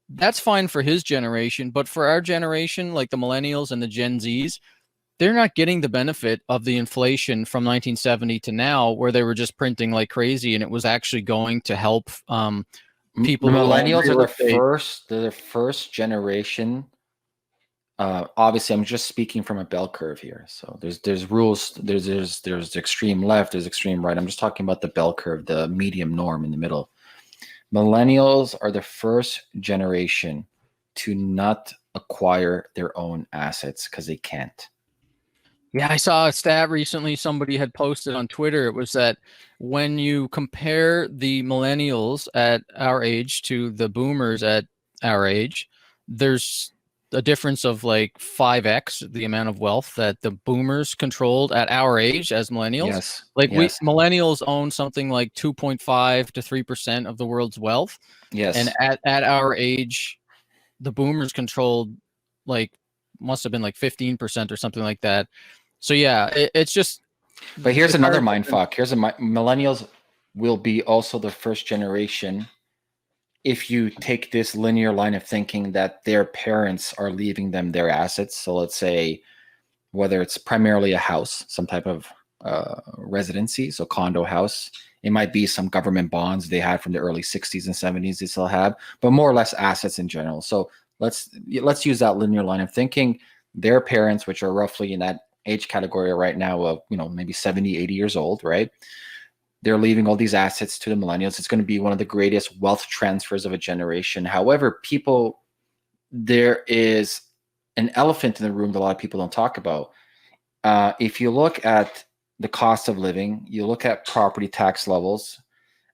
that's fine for his generation, but for our generation, like the millennials and the Gen Zs, they're not getting the benefit of the inflation from 1970 to now, where they were just printing like crazy, and it was actually going to help The people who own millennials are real estate. the first generation. Obviously, I'm just speaking from a bell curve here. So there's rules. There's extreme left. There's extreme right. I'm just talking about the bell curve, the medium norm in the middle. Millennials are the first generation to not acquire their own assets because they can't. Yeah, I saw a stat recently somebody had posted on Twitter. It was that when you compare the millennials at our age to the boomers at our age, there's a difference of like 5x the amount of wealth that the boomers controlled at our age as millennials. Yes, Like we yes, millennials own something like 2.5 to 3% of the world's wealth. And yes. at our age, the boomers controlled like must have been like 15% or something like that. So yeah, it's just But here's the another power mind difference. fuck. Millennials will be also the first generation if you take this linear line of thinking that their parents are leaving them their assets. So let's say whether it's primarily a house, some type of residency, so condo house. It might be some government bonds they had from the early 60s and 70s they still have, but more or less assets in general. So let's use that linear line of thinking. Their parents, which are roughly in that age category right now of, maybe 70, 80 years old, right? They're leaving all these assets to the millennials. It's going to be one of the greatest wealth transfers of a generation. However, there is an elephant in the room that a lot of people don't talk about. If you look at the cost of living, you look at property tax levels,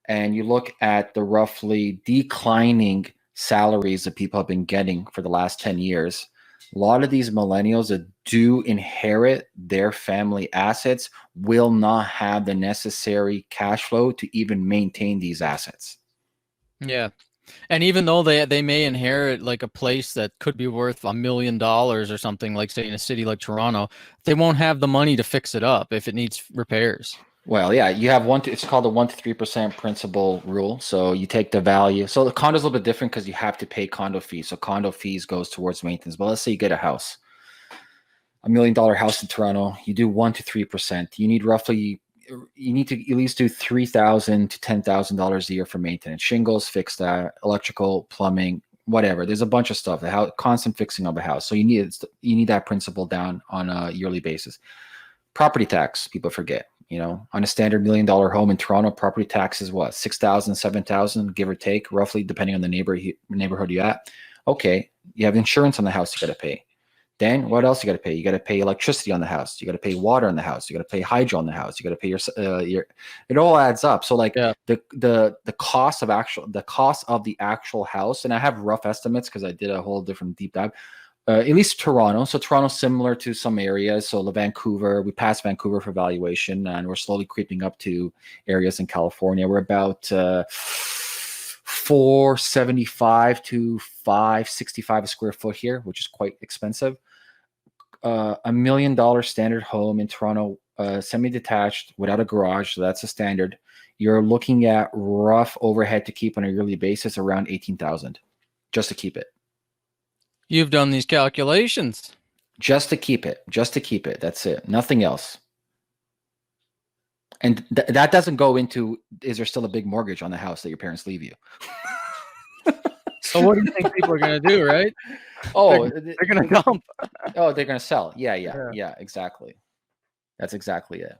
and you look at the roughly declining salaries that people have been getting for the last 10 years, a lot of these millennials that do inherit their family assets will not have the necessary cash flow to even maintain these assets. Yeah. And even though they may inherit like a place that could be worth $1 million or something, like say in a city like Toronto, they won't have the money to fix it up if it needs repairs. Well, yeah, you have it's called the 1 to 3% principal rule. So you take the value. So the condo is a little bit different because you have to pay condo fees. So condo fees goes towards maintenance. But let's say you get a house, $1 million house in Toronto, you do 1 to 3%. You need to at least do $3,000 to $10,000 a year for maintenance, shingles, fix that, electrical, plumbing, whatever. There's a bunch of stuff. Constant fixing of a house. So you need that principal down on a yearly basis. Property tax, people forget. On a standard $1 million home in Toronto, property tax is what, 6,000, 7,000, give or take, roughly, depending on the neighborhood you're at. Okay, you have insurance on the house you got to pay. Then what else you got to pay? You got to pay electricity on the house. You got to pay water on the house. You got to pay hydro on the house. You got to pay your. It all adds up. So like Yeah. the cost of the actual house, and I have rough estimates because I did a whole different deep dive. At least Toronto. So Toronto's similar to some areas. So Vancouver, we passed Vancouver for valuation, and we're slowly creeping up to areas in California. We're about 475 to 565 a square foot here, which is quite expensive. $1 million standard home in Toronto, semi-detached without a garage, so that's a standard. You're looking at rough overhead to keep on a yearly basis around 18,000 just to keep it. You've done these calculations. Just to keep it. That's it. Nothing else. And that doesn't go into, is there still a big mortgage on the house that your parents leave you? So what do you think people are going to do, right? Oh, they're going to dump. Oh, they're going to sell. Yeah, exactly. That's exactly it.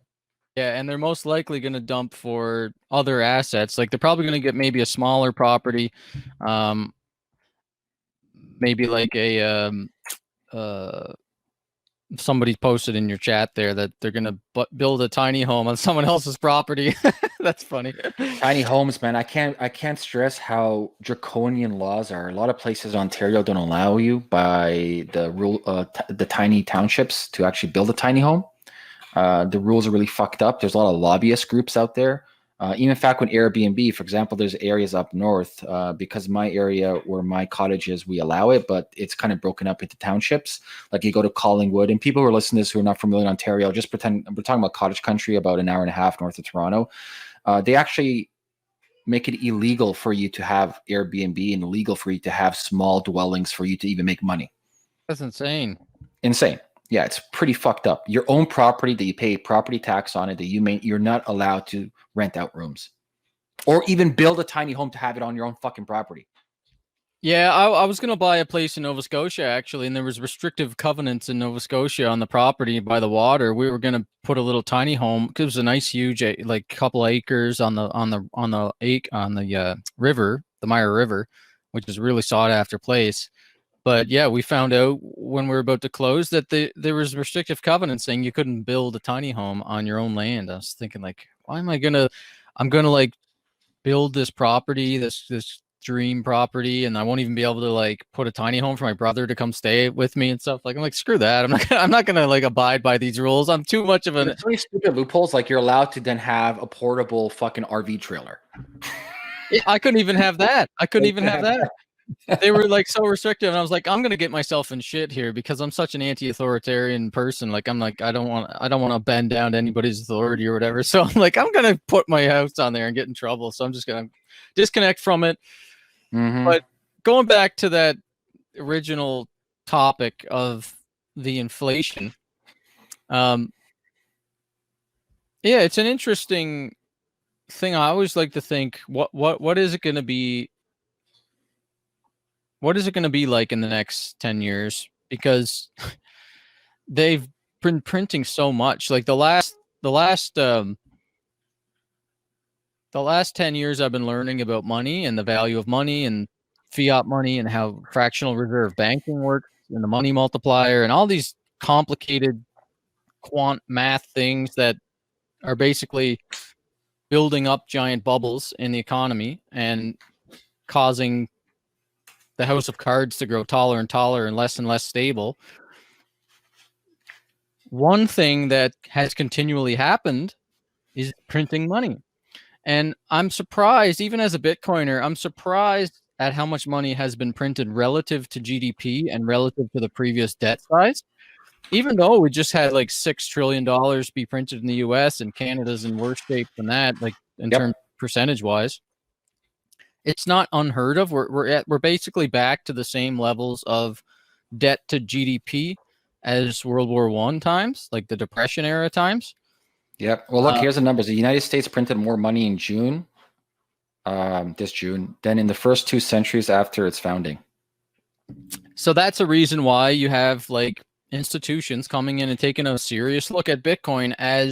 Yeah, and they're most likely going to dump for other assets. Like they're probably going to get maybe a smaller property, maybe like somebody posted in your chat there that they're going to build a tiny home on someone else's property. That's funny. Tiny homes, man. I can't stress how draconian laws are. A lot of places in Ontario don't allow you by the rule, the tiny townships to actually build a tiny home. The rules are really fucked up. There's a lot of lobbyist groups out there. Even in fact, when Airbnb, for example, there's areas up north, because my area where my cottage is, we allow it, but it's kind of broken up into townships. Like you go to Collingwood, and people who are listening to this who are not familiar in Ontario, just pretend we're talking about cottage country, about an hour and a half north of Toronto. They actually make it illegal for you to have Airbnb and illegal for you to have small dwellings for you to even make money. That's insane. Insane. Yeah, it's pretty fucked up. Your own property that you pay property tax on it, that you're not allowed to rent out rooms or even build a tiny home to have it on your own fucking property. Yeah, I was gonna buy a place in Nova Scotia actually, and there was restrictive covenants in Nova Scotia on the property by the water. We were gonna put a little tiny home because it was a nice, huge, like couple acres on the river, the Mire River, which is a really sought after place. But yeah, we found out when we were about to close that there was restrictive covenants saying you couldn't build a tiny home on your own land. I was thinking like, why am I gonna? I'm gonna like build this property, this dream property, and I won't even be able to like put a tiny home for my brother to come stay with me and stuff. Like I'm like, screw that. I'm not gonna like abide by these rules. I'm too much of an. It's really stupid loopholes. Like you're allowed to then have a portable fucking RV trailer. I couldn't even have that. I couldn't even have that. They were like so restrictive, and I was like, I'm gonna get myself in shit here because I'm such an anti-authoritarian person. Like I'm like, I don't want to bend down to anybody's authority or whatever. So I'm like, I'm gonna put my house on there and get in trouble. So I'm just gonna disconnect from it. Mm-hmm. But going back to that original topic of the inflation, yeah, it's an interesting thing. I always like to think, what is it going to be? What is it going to be like in the next 10 years? Because they've been printing so much. Like the last 10 years, I've been learning about money and the value of money and fiat money and how fractional reserve banking works and the money multiplier and all these complicated quant math things that are basically building up giant bubbles in the economy and causing the house of cards to grow taller and taller and less stable. One thing that has continually happened is printing money. And I'm surprised, even as a Bitcoiner, I'm surprised at how much money has been printed relative to GDP and relative to the previous debt size. Even though we just had like $6 trillion be printed in the US and Canada's in worse shape than that, like in terms percentage wise, it's not unheard of. We're basically back to the same levels of debt to GDP as World War I times, like the Depression era times. Yep. Well, look, here's the numbers. The United States printed more money in June, this June, than in the first 2 centuries after its founding. So that's a reason why you have like institutions coming in and taking a serious look at Bitcoin as